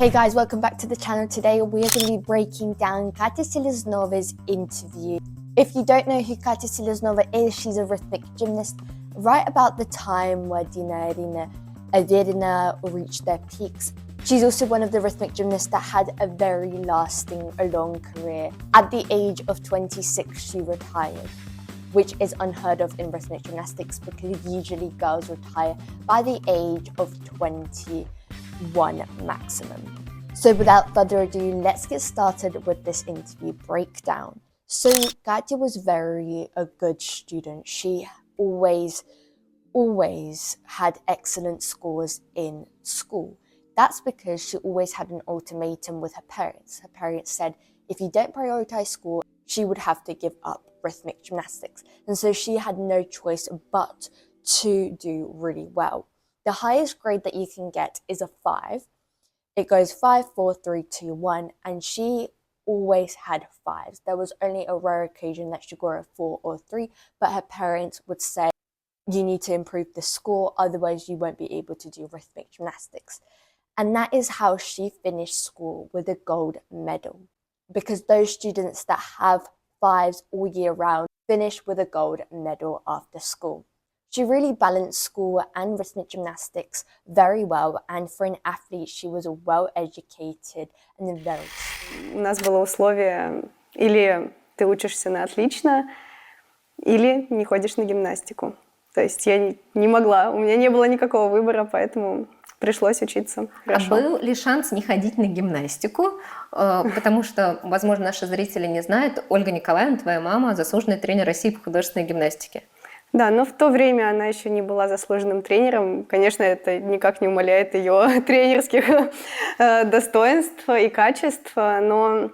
Hey guys, welcome back to the channel. Today we are going to be breaking down Ekaterina Selezneva's interview. If you don't know who Ekaterina Selezneva is, she's a rhythmic gymnast right about the time where Ekaterina reached their peaks. She's also one of the rhythmic gymnasts that had a very lasting, long career. At the age of 26, she retired, which is unheard of in rhythmic gymnastics because usually girls retire by the age of 21 maximum. So without further ado, let's get started with this interview breakdown. So Katya was a good student. She always had excellent scores in school. That's because she always had an ultimatum with her parents. Her parents said if you don't prioritize school, she would have to give up rhythmic gymnastics. And so she had no choice but to do really well. The highest grade that you can get is a 5. It goes 5, 4, 3, 2, 1, and she always had 5s. There was only a rare occasion that she got a 4 or 3, but her parents would say, you need to improve the score, otherwise you won't be able to do rhythmic gymnastics. And that is how she finished school with a gold medal. Because those students that have 5s all year round finish with a gold medal after school. She really balanced school and rhythmic gymnastics very well, and for an athlete, she was well educated and very smart. У нас было условие, или ты учишься на отлично, или не ходишь на гимнастику. То есть я не могла, у меня не было никакого выбора, поэтому пришлось учиться хорошо. А был ли шанс не ходить на гимнастику? Потому что, возможно, наши зрители не знают, Ольга Николаевна, твоя мама, заслуженный тренер России по художественной гимнастике. Да, но в то время она еще не была заслуженным тренером. Конечно, это никак не умаляет ее тренерских достоинств и качеств, но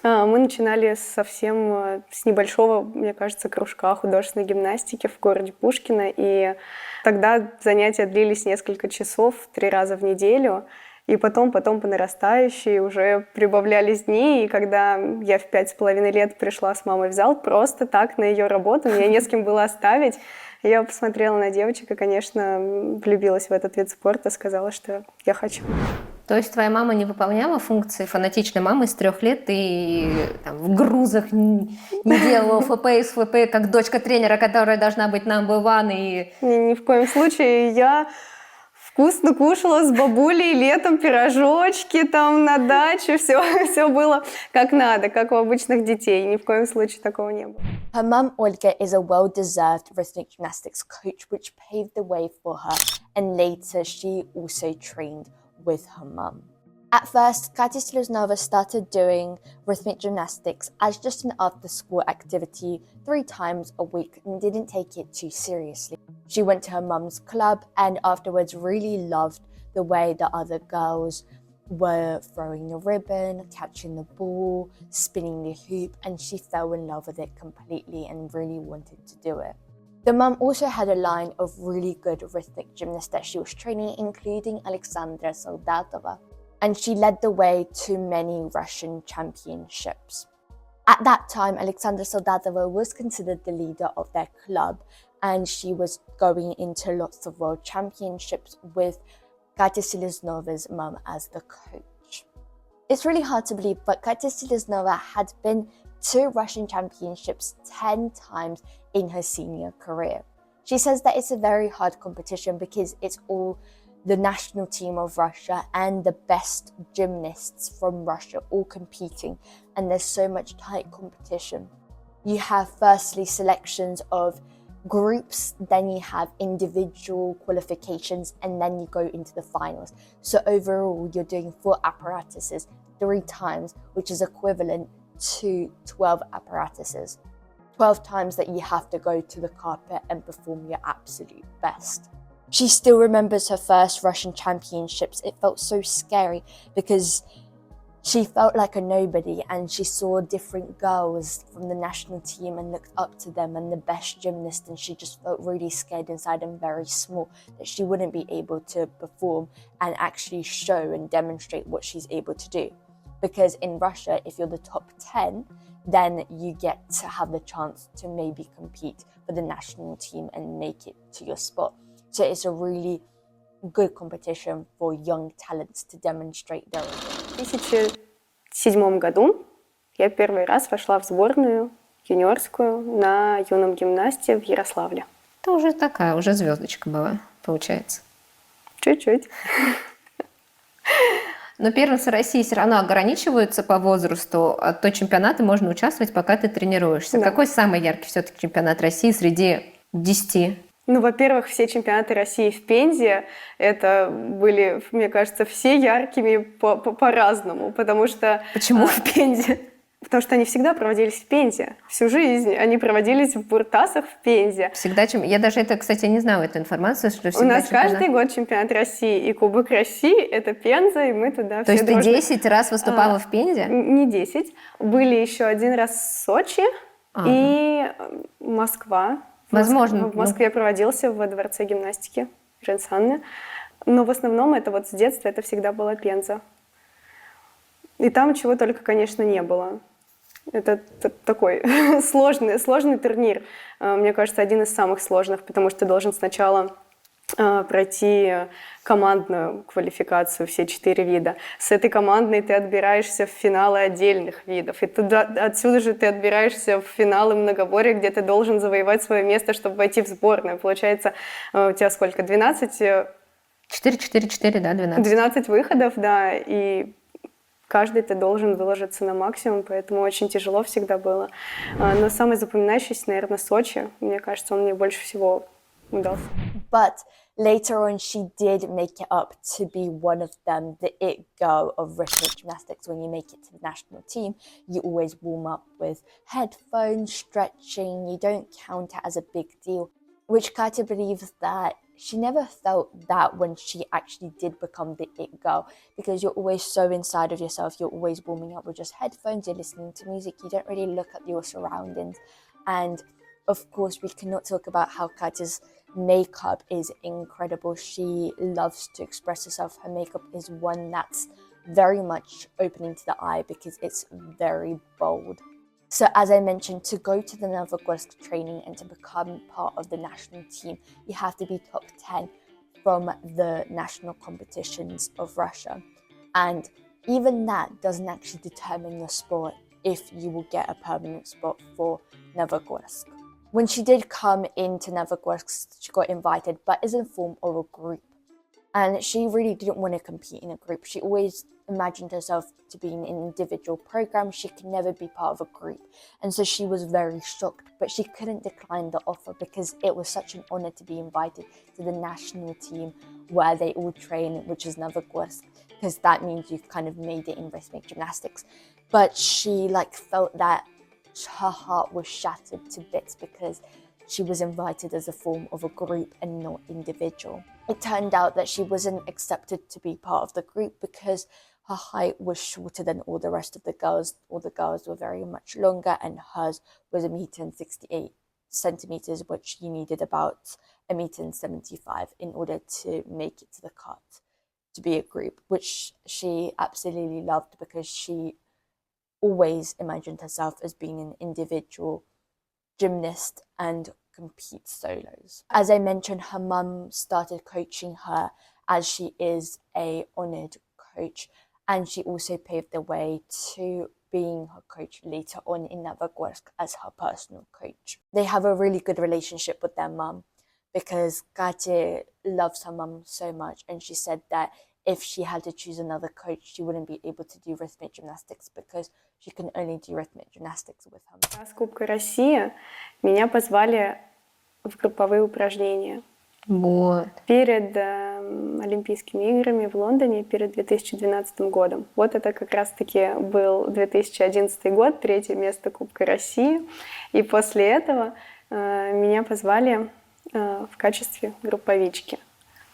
мы начинали совсем с небольшого, мне кажется, кружка художественной гимнастики в городе Пушкино, и тогда занятия длились несколько часов, 3 раза в неделю, и потом по нарастающей уже прибавлялись дни, и когда я в 5,5 лет пришла с мамой в зал просто так на ее работу, мне не с кем было оставить, я посмотрела на девочек и, конечно, влюбилась в этот вид спорта, сказала, что я хочу. То есть твоя мама не выполняла функции фанатичной мамы с 3 лет и там, в грузах не делала ФП из ФП, как дочка тренера, которая должна быть number one. И... Ни в коем случае. Я вкусно кушала с бабулей летом пирожочки там на даче. Все было как надо, как у обычных детей. Ни в коем случае такого не было. Her mum, Olga, is a well-deserved rhythmic gymnastics coach, which paved the way for her, and later she also trained with her mum. At first, Ekaterina Selezneva started doing rhythmic gymnastics as just an after-school activity 3 times a week and didn't take it too seriously. She went to her mum's club and afterwards really loved the way the other girls were throwing the ribbon, catching the ball, spinning the hoop, and she fell in love with it completely and really wanted to do it. The mum also had a line of really good rhythmic gymnasts that she was training, including Alexandra Soldatova, and she led the way to many Russian championships. At that time, Alexandra Soldatova was considered the leader of their club, and she was going into lots of world championships with Ekaterina Selezneva's mum as the coach. It's really hard to believe, but Ekaterina Selezneva had been to Russian championships 10 times in her senior career. She says that it's a very hard competition because it's all the national team of Russia and the best gymnasts from Russia all competing, and there's so much tight competition. You have firstly selections of groups, then you have individual qualifications, and then you go into the finals. So overall, you're doing 4 apparatuses 3 times, which is equivalent to 12 apparatuses. 12 times that you have to go to the carpet and perform your absolute best. She still remembers her first Russian championships. It felt so scary because she felt like a nobody and she saw different girls from the national team and looked up to them and the best gymnast, and she just felt really scared inside and very small that she wouldn't be able to perform and actually show and demonstrate what she's able to do. Because in Russia, if you're the top 10, then you get to have the chance to maybe compete for the national team and make it to your spot. So it's a really good competition for young talents to demonstrate their В 2007 году я первый раз вошла в сборную юниорскую на юном гимнасте в Ярославле. Это уже такая, уже звездочка была, получается. Чуть-чуть. Но первенства России все равно ограничиваются по возрасту, а то чемпионаты можно участвовать, пока ты тренируешься. Да. Какой самый яркий все-таки чемпионат России среди 10? Ну, во-первых, все чемпионаты России в Пензе, это были, мне кажется, все яркими по-разному, потому что... Почему в Пензе? Потому что они всегда проводились в Пензе. Всю жизнь они проводились в Буртасах в Пензе. Всегда я даже это, кстати, не знала, эту информацию, что всегда У нас каждый год чемпионат России и Кубок России — это Пенза, и мы туда То все есть ты 10 раз выступала в Пензе? Не 10. Были еще один раз Сочи и Москва. Возможно. В Москве проводился во дворце гимнастики Ренсанны. Но в основном это вот с детства это всегда была Пенза. И там чего только, конечно, не было. Это такой сложный турнир. Мне кажется, один из самых сложных, потому что ты должен сначала пройти командную квалификацию, все 4 вида. С этой командной ты отбираешься в финалы отдельных видов. И отсюда же ты отбираешься в финалы многоборья, где ты должен завоевать свое место, чтобы войти в сборную. Получается, у тебя сколько? 12? 4-4-4, да, 12. 12 выходов, да, и каждый ты должен выложиться на максимум, поэтому очень тяжело всегда было. Но самый запоминающийся, наверное, Сочи. Мне кажется, он мне больше всего удался. But later on, she did make it up to be one of them, the it girl of rhythmic gymnastics. When you make it to the national team, you always warm up with headphones, stretching. You don't count it as a big deal, which Katya believes that she never felt that when she actually did become the it girl, because you're always so inside of yourself. You're always warming up with just headphones. You're listening to music. You don't really look at your surroundings. And of course, we cannot talk about how Katya's makeup is incredible. She loves to express herself. Her makeup is one that's very much opening to the eye because it's very bold. So as I mentioned, to go to the Novogorsk training and to become part of the national team, you have to be top 10 from the national competitions of Russia. And even that doesn't actually determine your sport if you will get a permanent spot for Novogorsk. When she did come into Novogorsk, she got invited, but as in form of a group. And she really didn't want to compete in a group. She always imagined herself to be in an individual program. She could never be part of a group. And so she was very shocked, but she couldn't decline the offer because it was such an honor to be invited to the national team where they all train, which is Novogorsk, because that means you've kind of made it in rhythmic gymnastics. But she felt that her heart was shattered to bits because she was invited as a form of a group and not individual. It turned out that she wasn't accepted to be part of the group because her height was shorter than all the rest of the girls. All the girls were very much longer, and hers was 1.68 meters, which you needed about 1.75 meters in order to make it to the cut, to be a group, which she absolutely loved because she always imagined herself as being an individual gymnast and compete solos. As I mentioned, her mum started coaching her as she is a honoured coach, and she also paved the way to being her coach later on in Novogorsk as her personal coach. They have a really good relationship with their mum because Katya loves her mum so much, and she said that if she had to choose another coach, she wouldn't be able to do rhythmic gymnastics because she can only do rhythmic gymnastics with her mum. С Кубка России меня позвали в групповые упражнения. Вот. Перед Олимпийскими играми в Лондоне, перед 2012 годом. Вот это как раз-таки был 2011 год, 3-е место Кубка России. И после этого меня позвали в качестве групповички.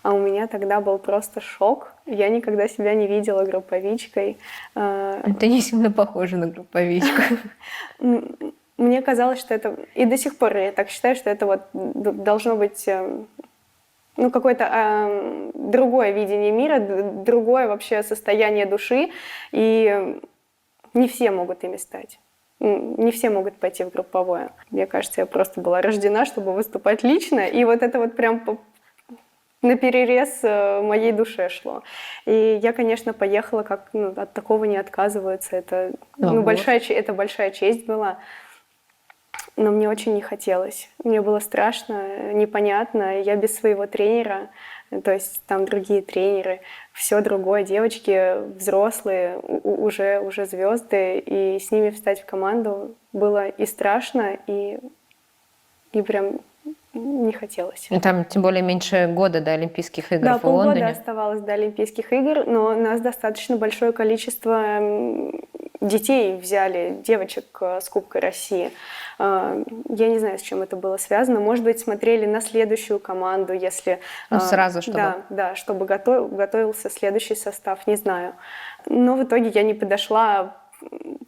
А у меня тогда был просто шок. Я никогда себя не видела групповичкой. Это не сильно похоже на групповичку. Мне казалось, что это... И до сих пор я так считаю, что это вот должно быть какое-то другое видение мира, другое вообще состояние души. И не все могут ими стать. Не все могут пойти в групповое. Мне кажется, я просто была рождена, чтобы выступать лично. И вот это вот прям на перерез моей душе шло. И я, конечно, поехала, как от такого не отказываются. Это, это большая честь была. Но мне очень не хотелось. Мне было страшно, непонятно. Я без своего тренера, то есть там другие тренеры, все другое. Девочки взрослые, уже звезды. И с ними встать в команду было и страшно, и прям не хотелось. Там тем более меньше года до Олимпийских игр да, в Лондоне. полгода оставалось до Олимпийских игр, но нас достаточно большое количество детей взяли, девочек с Кубка России. Я не знаю, с чем это было связано. Может быть, смотрели на следующую команду, если... сразу, чтобы... Да, чтобы готовился следующий состав, не знаю. Но в итоге я не подошла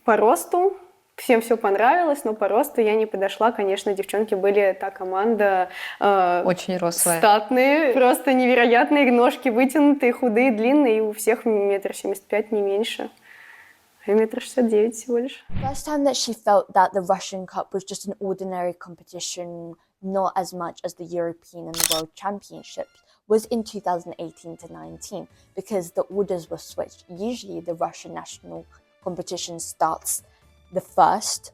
по росту. Всем все понравилось, но по росту я не подошла. Конечно, девчонки были та команда... очень рослая. Статные, просто невероятные, ножки вытянутые, худые, длинные, и у всех 1,75 м, не меньше. 1,69 м всего лишь. First time that she felt that the Russian Cup was just an ordinary competition, not as much as the European and the World Championships, was in 2018-19, because the orders were switched. Usually the Russian national competition starts the first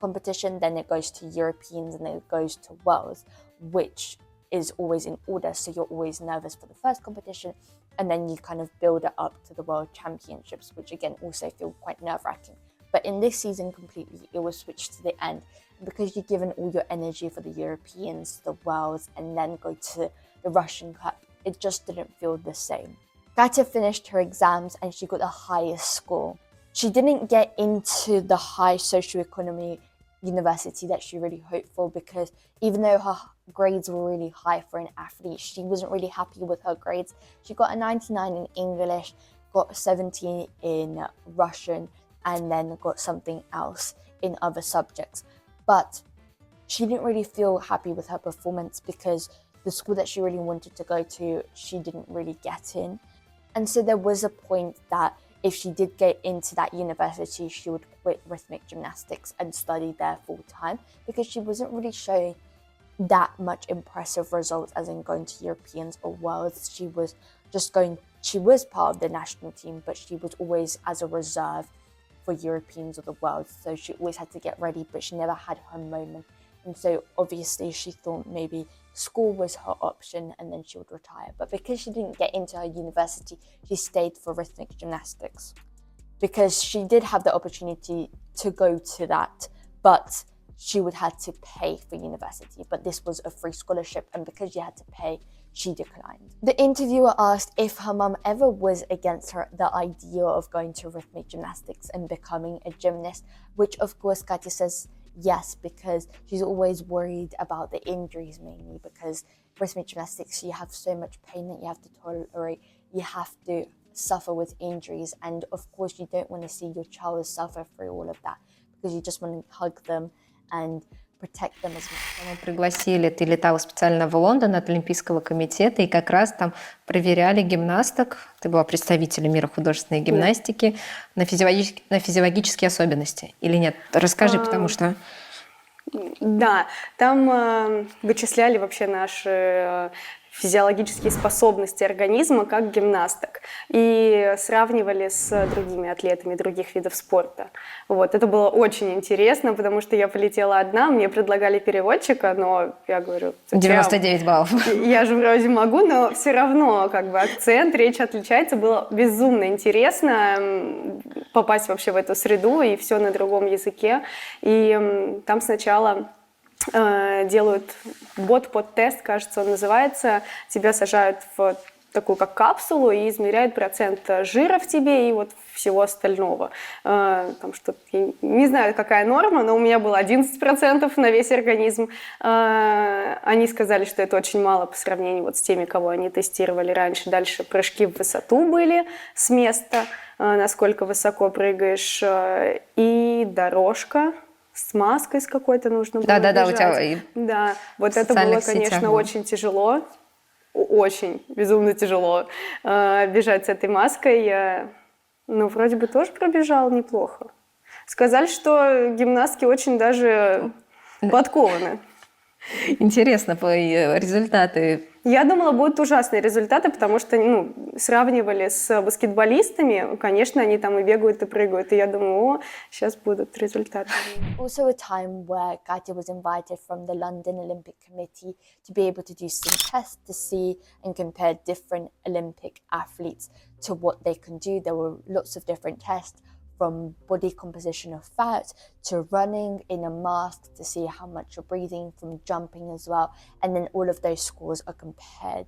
competition, then it goes to Europeans, and then it goes to Worlds, which is always in order. So you're always nervous for the first competition, and then you kind of build it up to the World Championships, which again also feel quite nerve-wracking. But in this season completely, it was switched to the end. And because you've given all your energy for the Europeans, the Worlds, and then go to the Russian Cup, it just didn't feel the same. Katya finished her exams and she got the highest score. She didn't get into the high socioeconomy university that she really hoped for, because even though her grades were really high for an athlete, she wasn't really happy with her grades. She got a 99 in English, got a 17 in Russian, and then got something else in other subjects. But she didn't really feel happy with her performance, because the school that she really wanted to go to, she didn't really get in. And so there was a point that if she did get into that university, she would quit rhythmic gymnastics and study there full time, because she wasn't really showing that much impressive results as in going to Europeans or Worlds. She was part of the national team, but she was always as a reserve for Europeans or the Worlds. So she always had to get ready, but she never had her moment. And so obviously she thought maybe school was her option and then she would retire. But because she didn't get into her university, she stayed for rhythmic gymnastics, because she did have the opportunity to go to that, but she would have to pay for university. But this was a free scholarship, and because she had to pay, she declined. The interviewer asked if her mum ever was against the idea of going to rhythmic gymnastics and becoming a gymnast, which of course Katya says yes, because she's always worried about the injuries, mainly because rhythmic gymnastics, you have so much pain that you have to tolerate, you have to suffer with injuries, and of course you don't want to see your child suffer through all of that, because you just want to hug them and protect them as much. Мы пригласили, ты летала специально в Лондон от Олимпийского комитета, и как раз там проверяли гимнасток. Ты была представителем мира художественной гимнастики на физиологические особенности. Или нет? Расскажи, потому что... Да, там вычисляли вообще наши физиологические способности организма как гимнасток и сравнивали с другими атлетами других видов спорта. Вот. Это было очень интересно, потому что я полетела одна, мне предлагали переводчика, но я говорю... 99 баллов. Я же вроде могу, но все равно как бы акцент, речь отличается. Было безумно интересно попасть вообще в эту среду, и все на другом языке. И там сначала... делают бот-под-тест, кажется, он называется. Тебя сажают в такую как капсулу и измеряют процент жира в тебе и вот всего остального. Там что-то, я не знаю, какая норма, но у меня было 11% на весь организм. Они сказали, что это очень мало по сравнению вот с теми, кого они тестировали раньше. Дальше прыжки в высоту были с места, насколько высоко прыгаешь, и дорожка. С маской с какой-то нужно было бежать. У тебя... Да, вот это было, конечно, очень тяжело. Очень, безумно тяжело бежать с этой маской. Но вроде бы тоже пробежал неплохо. Сказали, что гимнастки очень даже подкованы. Интересно, результаты Я думала, будут ужасные результаты, потому что, сравнивали с баскетболистами. Конечно, они там и бегают, и прыгают. И я думаю, сейчас будут результаты. Also a time where Katya was invited from the London Olympic Committee to be able to do some tests to see and compare different Olympic athletes to what they can do. There were lots of different tests, from body composition of fat to running in a mask to see how much you're breathing, from jumping as well, and then all of those scores are compared.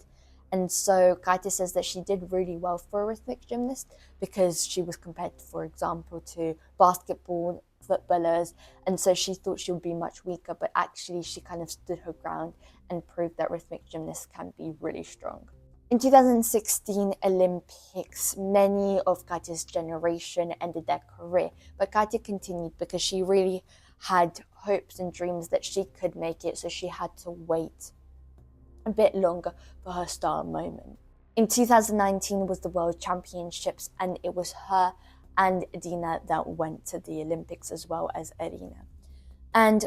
And so Katya says that she did really well for a rhythmic gymnast because she was compared, for example, to basketball footballers, and so she thought she would be much weaker, but actually she kind of stood her ground and proved that rhythmic gymnasts can be really strong. In 2016 Olympics, many of Katya's generation ended their career, but Katya continued because she really had hopes and dreams that she could make it, so she had to wait a bit longer for her star moment. In 2019 was the World Championships, and it was her and Dina that went to the Olympics as well as Irina. And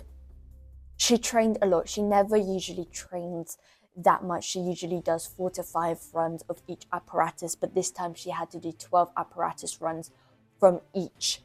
she trained a lot. She never usually trains that much. She usually does 4 to 5 runs of each apparatus, but this time she had to do 12 apparatus runs from each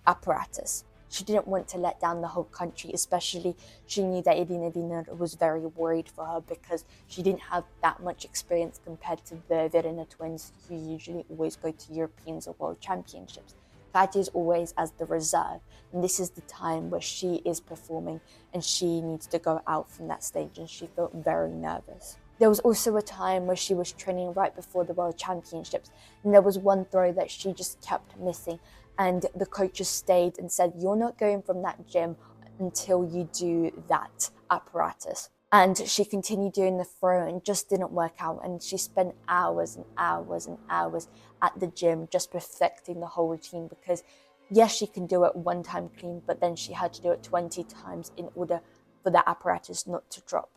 apparatus. She didn't want to let down the whole country, especially she knew that Irina Vinar was very worried for her because she didn't have that much experience compared to the Verena twins, who usually always go to Europeans or World Championships. Katya is always as the reserve, and this is the time where she is performing and she needs to go out from that stage, and she felt very nervous. There was also a time where she was training right before the World Championships, and there was one throw that she just kept missing, and the coaches stayed and said, "You're not going from that gym until you do that apparatus." And she continued doing the throw and just didn't work out, and she spent hours and hours and hours at the gym just perfecting the whole routine, because yes, she can do it one time clean, but then she had to do it 20 times in order for the apparatus not to drop.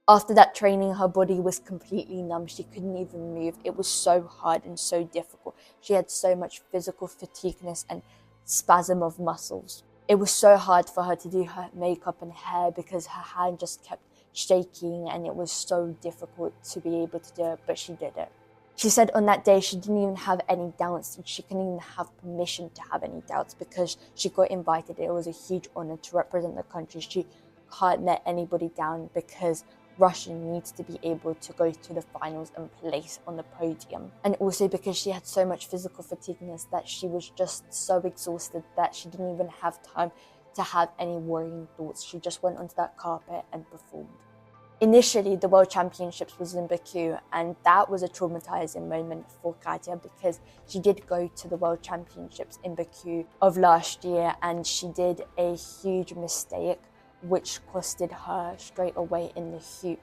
After that training, her body was completely numb. She couldn't even move. It was so hard and so difficult. She had so much physical fatigueness and spasm of muscles. It was so hard for her to do her makeup and hair because her hand just kept shaking, and it was so difficult to be able to do it, but she did it. She said on that day she didn't even have any doubts, and she couldn't even have permission to have any doubts because she got invited. It was a huge honor to represent the country. She can't let anybody down because Russia needs to be able to go to the finals and place on the podium. And also because she had so much physical fatigueness that she was just so exhausted that she didn't even have time to have any worrying thoughts. She just went onto that carpet and performed. Initially, the World Championships was in Baku, and that was a traumatizing moment for Katya because she did go to the World Championships in Baku of last year, and she did a huge mistake which costed her straight away in the hoop.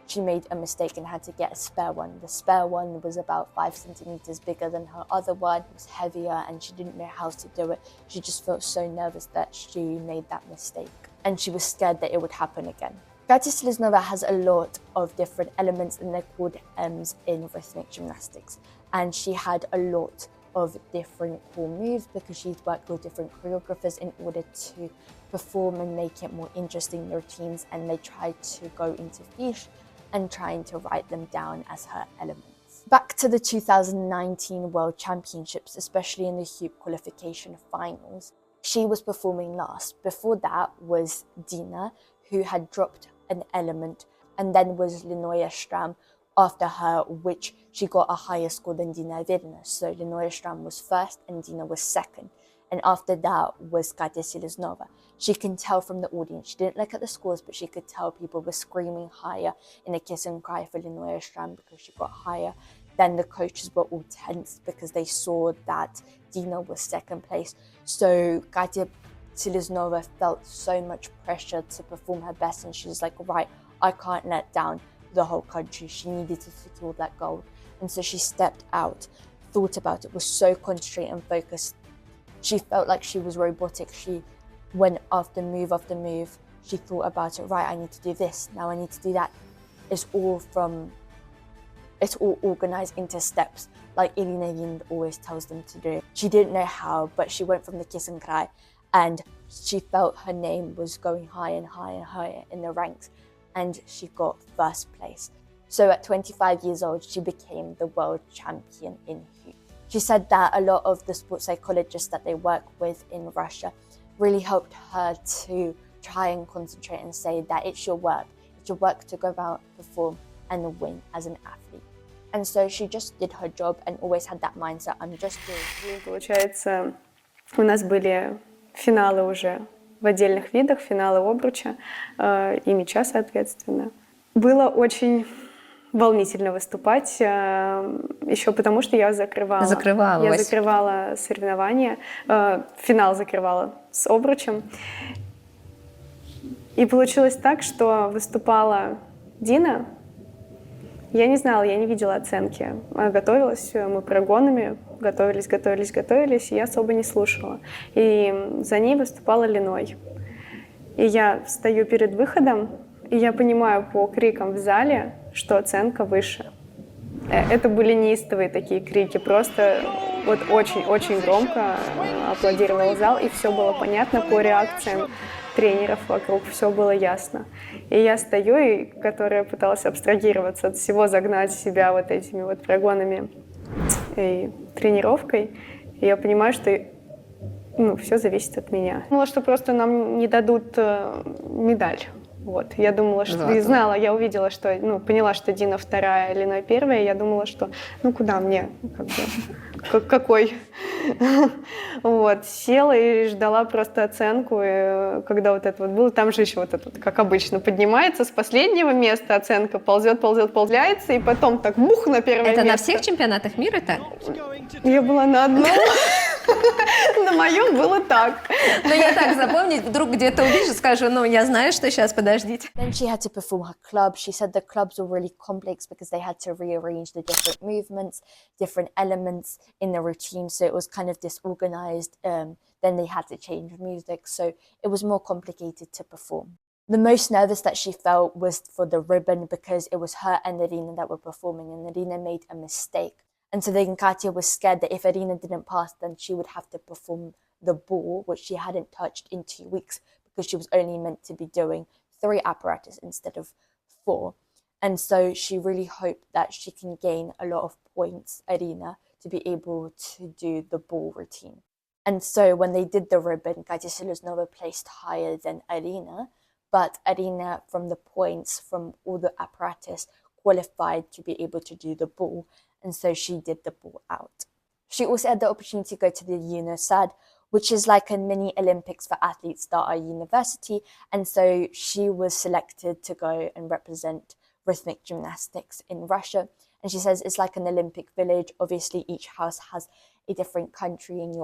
She made a mistake and had to get a spare one. The spare one was about 5 centimeters bigger than her other one. It was heavier, and she didn't know how to do it. She just felt so nervous that she made that mistake, and she was scared that it would happen again. Ekaterina Selezneva has a lot of different elements, and they're called M's in rhythmic gymnastics. And she had a lot of different cool moves because she's worked with different choreographers in order to perform and make it more interesting, the routines, and they tried to go into fiche and trying to write them down as her elements. Back to the 2019 World Championships, especially in the hoop qualification finals, she was performing last. Before that was Dina, who had dropped an element, and then was Linoya Stram after her, which she got a higher score than Dina Virna. So Linoya Stram was first and Dina was second. And after that was Ekaterina Selezneva. She can tell from the audience. She didn't look at the scores, but she could tell people were screaming higher in a kiss and cry for Linoya Stram because she got higher. Then the coaches were all tense because they saw that Dina was second place. So Ekaterina Selezneva felt so much pressure to perform her best, and she was like, right, I can't let down the whole country. She needed to secure that gold. And so she stepped out, thought about it, was so concentrated and focused. She felt like she was robotic. She went after move. She thought about it, right, I need to do this, now I need to do that. It's all organized into steps, like Irina Yind always tells them to do. She didn't know how, but she went from the kiss and cry, and she felt her name was going higher and higher and higher in the ranks, and she got first place. So at 25 years old, she became the world champion in hoop. She said that a lot of the sports psychologists that they work with in Russia really helped her to try and concentrate and say that it's your work to go out, perform and win as an athlete. And so she just did her job and always had that mindset, I'm just doing. Получается, у нас были финалы уже в отдельных видах, финалы обруча и мяча, соответственно. Было очень волнительно выступать, еще потому что я закрывала соревнования, финал закрывала с обручем. И получилось так, что выступала Дина. Я не знала, я не видела оценки. Готовилась, мы прогонами готовились, и я особо не слушала. И за ней выступала Леной. И я стою перед выходом, и я понимаю по крикам в зале, что оценка выше. Это были неистовые такие крики, просто вот очень-очень громко аплодировал зал, и все было понятно по реакциям тренеров вокруг, все было ясно. И я стою, и которая пыталась абстрагироваться от всего, загнать себя вот этими вот прогонами и тренировкой, и я понимаю, что все зависит от меня. Думала, что просто нам не дадут медаль. Вот. Я думала, что... И знала, я увидела, что... поняла, что Дина вторая, Лена первая, и я думала, что... куда мне? Какой? Вот. Села и ждала просто оценку, и когда вот это вот было, там же еще вот это вот, как обычно, поднимается с последнего места оценка, ползет, и потом так бух на первое место. Это на всех чемпионатах мира так? Я была на одном. На моем было так. Но я так запомнить, вдруг где-то увижу, скажу, я знаю, что сейчас, подождите. Then she had to perform her club. She said the clubs were really complex because they had to rearrange the different movements, different elements in the routine. So it was kind of disorganized. Then they had to change music. So it was more complicated to perform. The most nervous that she felt was for the ribbon because it was her and Irina that were performing and Irina made a mistake. And so then Katya was scared that if Irina didn't pass, then she would have to perform the ball, which she hadn't touched in 2 weeks because she was only meant to be doing 3 apparatus instead of 4. And so she really hoped that she can gain a lot of points, Irina, to be able to do the ball routine. And so when they did the ribbon, Katya Selezneva placed higher than Irina, but Irina, from the points from all the apparatus, qualified to be able to do the ball. And so she did the ball out. She also had the opportunity to go to the UNOSAD, which is like a mini Olympics for athletes that are university. And so she was selected to go and represent rhythmic gymnastics in Russia. And she says it's like an Olympic village. Obviously, each house has a different country and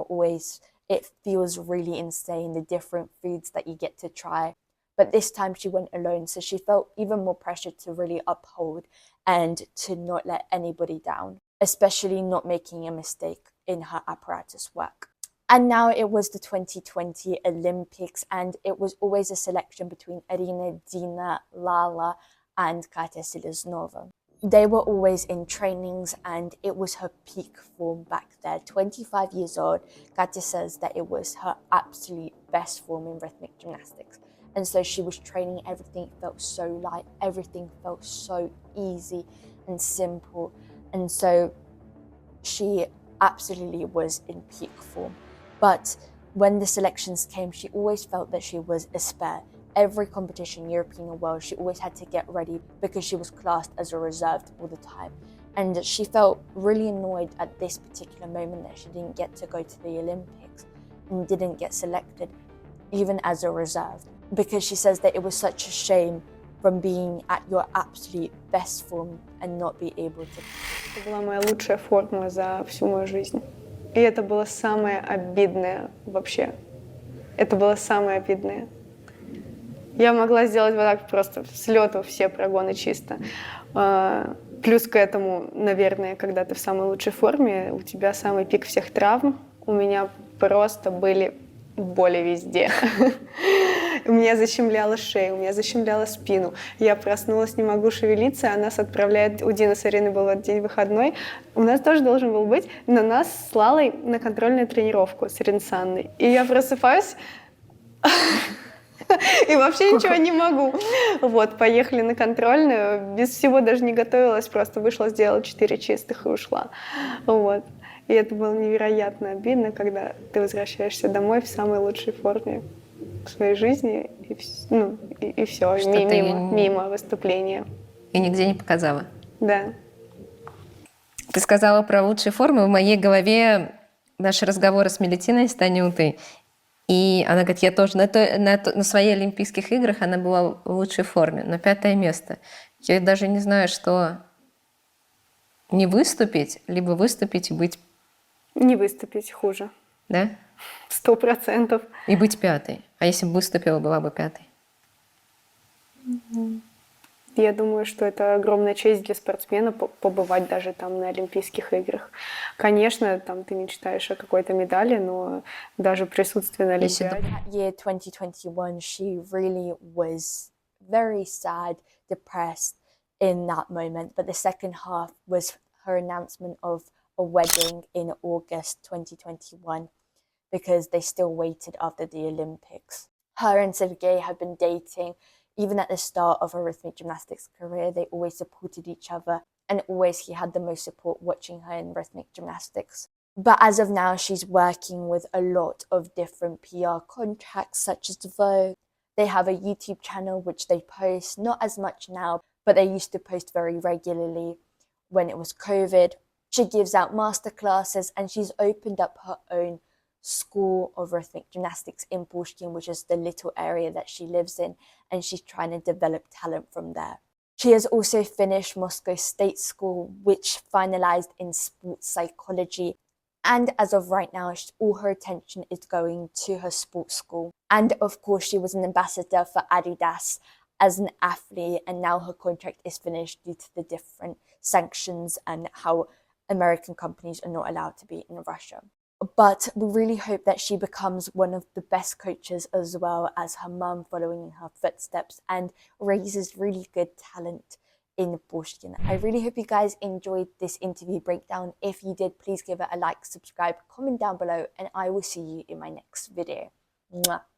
it feels really insane, the different foods that you get to try. But this time she went alone, so she felt even more pressure to really uphold and to not let anybody down, especially not making a mistake in her apparatus work. And now it was the 2020 Olympics, and it was always a selection between Irina, Dina, Lala, and Katya Selezneva. They were always in trainings, and it was her peak form back there. 25 years old, Katya says that it was her absolute best form in rhythmic gymnastics. And so she was training, everything felt so light, everything felt so easy and simple. And so she absolutely was in peak form. But when the selections came, she always felt that she was a spare. Every competition, European or world, she always had to get ready because she was classed as a reserved all the time. And she felt really annoyed at this particular moment that she didn't get to go to the Olympics and didn't get selected, even as a reserve. Because she says that it was such a shame from being at your absolute best form and not be able to. Это была моя лучшая форма за всю мою жизнь. И это было самое обидное вообще. Это было самое обидное. Я могла сделать вот так просто с лету все прогоны чисто. Плюс к этому, наверное, когда ты в самой лучшей форме, у тебя самый пик всех травм. У меня просто были боли везде. У меня защемляла шею, у меня защемляла спину. Я проснулась, не могу шевелиться, а нас отправляет... У Дины с Ириной был этот день выходной. У нас тоже должен был быть, но нас с Лалой на контрольную тренировку с Ириной Санной. И я просыпаюсь... и вообще ничего не могу. Вот, поехали на контрольную, без всего даже не готовилась, просто вышла, сделала 4 чистых и ушла. Вот. И это было невероятно обидно, когда ты возвращаешься домой в самой лучшей форме в своей жизни, и все, Что ты мимо выступления. И нигде не показала. Да. Ты сказала про лучшие формы. В моей голове наши разговоры с Мелетиной, с Танютой. И она говорит, я тоже на своих Олимпийских играх она была в лучшей форме, на 5-е место. Я даже не знаю, что не выступить, либо выступить и быть... Не выступить хуже. Да? 100%. И быть 5-й. А если бы выступила, была бы 5-й? Я думаю, что это огромная честь для спортсмена побывать даже там на Олимпийских играх. Конечно, там ты мечтаешь о какой-то медали, но даже присутствие на Олимпиаде... That year 2021, she really was very sad, depressed in that moment. But the second half was her announcement of a wedding in August 2021 because they still waited after the Olympics. Her and Sergei have been dating. Even at the start of her rhythmic gymnastics career, they always supported each other, and always he had the most support watching her in rhythmic gymnastics. But as of now, she's working with a lot of different PR contracts, such as Vogue. They have a YouTube channel which they post, not as much now, but they used to post very regularly when it was COVID. She gives out masterclasses, and she's opened up her own school of rhythmic gymnastics in Pushkin, which is the little area that she lives in, and she's trying to develop talent from there. She has also finished Moscow State School, which finalized in sports psychology. And as of right now, all her attention is going to her sports school. And of course, she was an ambassador for Adidas as an athlete, and now her contract is finished due to the different sanctions and how American companies are not allowed to be in Russia. But we really hope that she becomes one of the best coaches as well as her mum, following in her footsteps, and raises really good talent in Pushkin. I really hope you guys enjoyed this interview breakdown. If you did, please give it a like, subscribe, comment down below, and I will see you in my next video. Mwah.